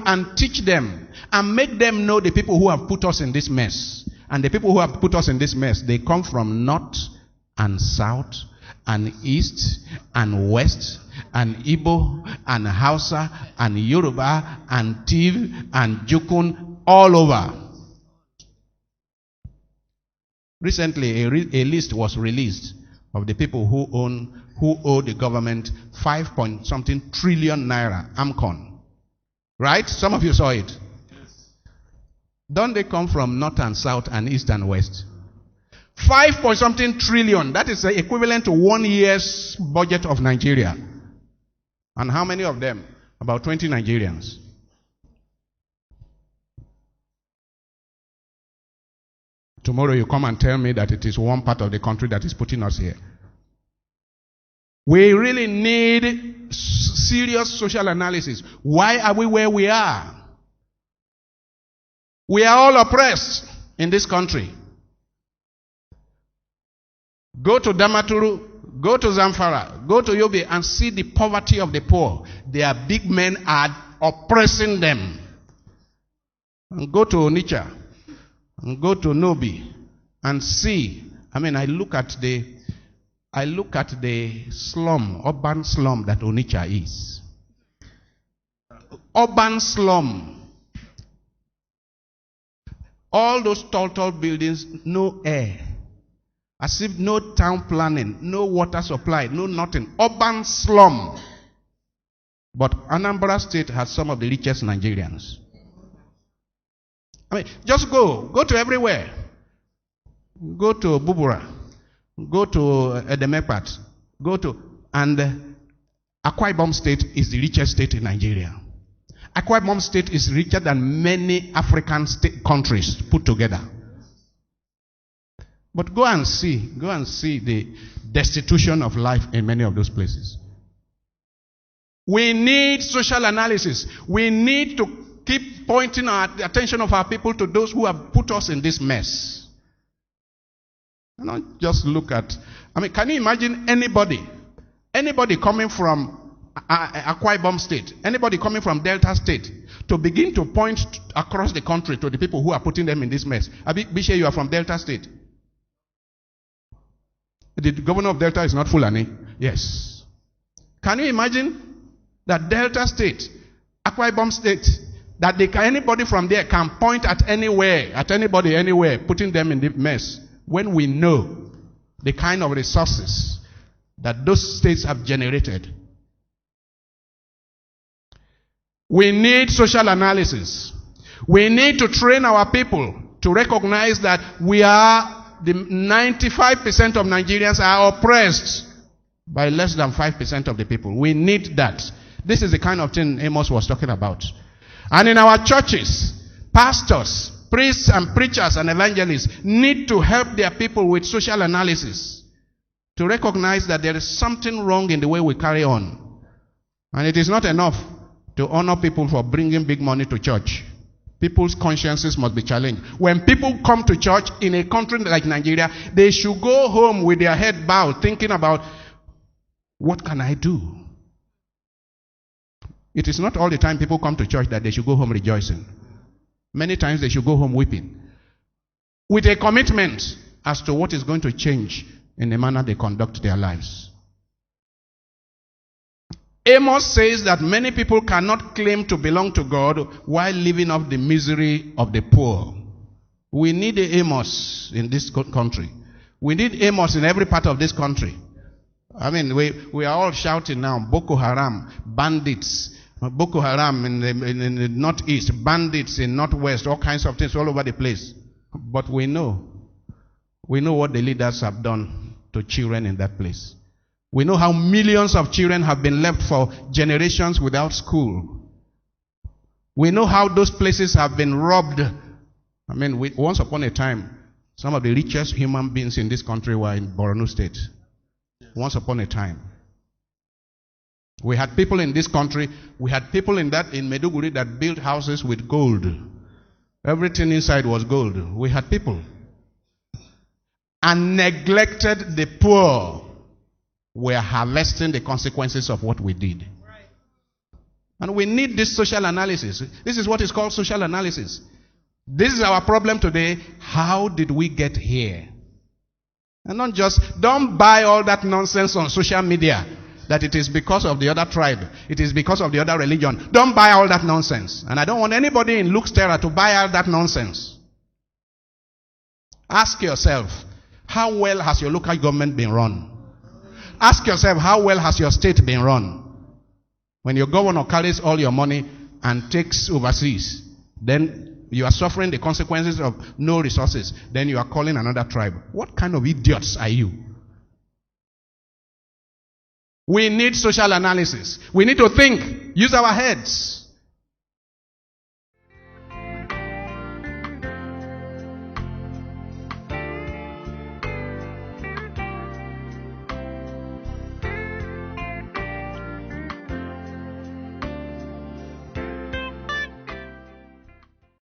and teach them and make them know the people who have put us in this mess. And the people who have put us in this mess, they come from north and south and east and west and Igbo and Hausa and Yoruba and Tiv and Jukun, all over. Recently, a list was released of the people who owe the government 5-point-something trillion naira, AMCON. Right? Some of you saw it. Don't they come from north and south and east and west? 5-point-something trillion. That is equivalent to 1 year's budget of Nigeria. And how many of them? About 20 Nigerians. Tomorrow you come and tell me that it is one part of the country that is putting us here. We really need serious social analysis. Why are we where we are? We are all oppressed in this country. Go to Damaturu, go to Zamfara, go to Yobe and see the poverty of the poor. Their big men are oppressing them. And go to Onitsha and go to Nobi and see. I look at the slum, urban slum that Onitsha is. Urban slum. All those tall buildings, no air. As if no town planning, no water supply, no nothing. Urban slum. But Anambra State has some of the richest Nigerians. Just go to everywhere. Go to Bubura. Go to Edemekpat. And Akwa Ibom State is the richest state in Nigeria. Akwa Ibom State is richer than many African countries put together. But go and see the destitution of life in many of those places. We need social analysis. We need to keep pointing our attention of our people to those who have put us in this mess. And not just look at, can you imagine anybody coming from Akwa Ibom State, anybody coming from Delta State, to begin to point across the country to the people who are putting them in this mess? Bishe, you are from Delta State. The governor of Delta is not Fulani. Yes. Can you imagine that Delta State, Akwa Ibom State, that anybody from there can point at anybody anywhere, putting them in the mess, when we know the kind of resources that those states have generated? We need social analysis. We need to train our people to recognize that the 95% of Nigerians are oppressed by less than 5% of the people. We need that. This is the kind of thing Amos was talking about. And in our churches, pastors, priests and preachers and evangelists need to help their people with social analysis, to recognize that there is something wrong in the way we carry on. And it is not enough to honor people for bringing big money to church. People's consciences must be challenged. When people come to church in a country like Nigeria, they should go home with their head bowed, thinking about, what can I do? It is not all the time people come to church that they should go home rejoicing. Many times they should go home weeping, with a commitment as to what is going to change in the manner they conduct their lives. Amos says that many people cannot claim to belong to God while living off the misery of the poor. We need Amos in this country. We need Amos in every part of this country. We are all shouting now, Boko Haram, bandits. Boko Haram in the northeast, bandits in northwest, all kinds of things all over the place. But we know what the leaders have done to children in that place. We know how millions of children have been left for generations without school. We know how those places have been robbed. Once upon a time, some of the richest human beings in this country were in Borno State. Once upon a time. We had people in this country, we had people in Maiduguri that built houses with gold. Everything inside was gold. We had people. And neglected the poor. We are harvesting the consequences of what we did. And we need this social analysis. This is what is called social analysis. This is our problem today. How did we get here? And don't buy all that nonsense on social media that it is because of the other tribe. It is because of the other religion. Don't buy all that nonsense. And I don't want anybody in Luke's Terror to buy all that nonsense. Ask yourself, how well has your local government been run? Ask yourself, how well has your state been run? When your governor carries all your money and takes overseas, then you are suffering the consequences of no resources. Then you are calling another tribe. What kind of idiots are you? We need social analysis. We need to think, use our heads.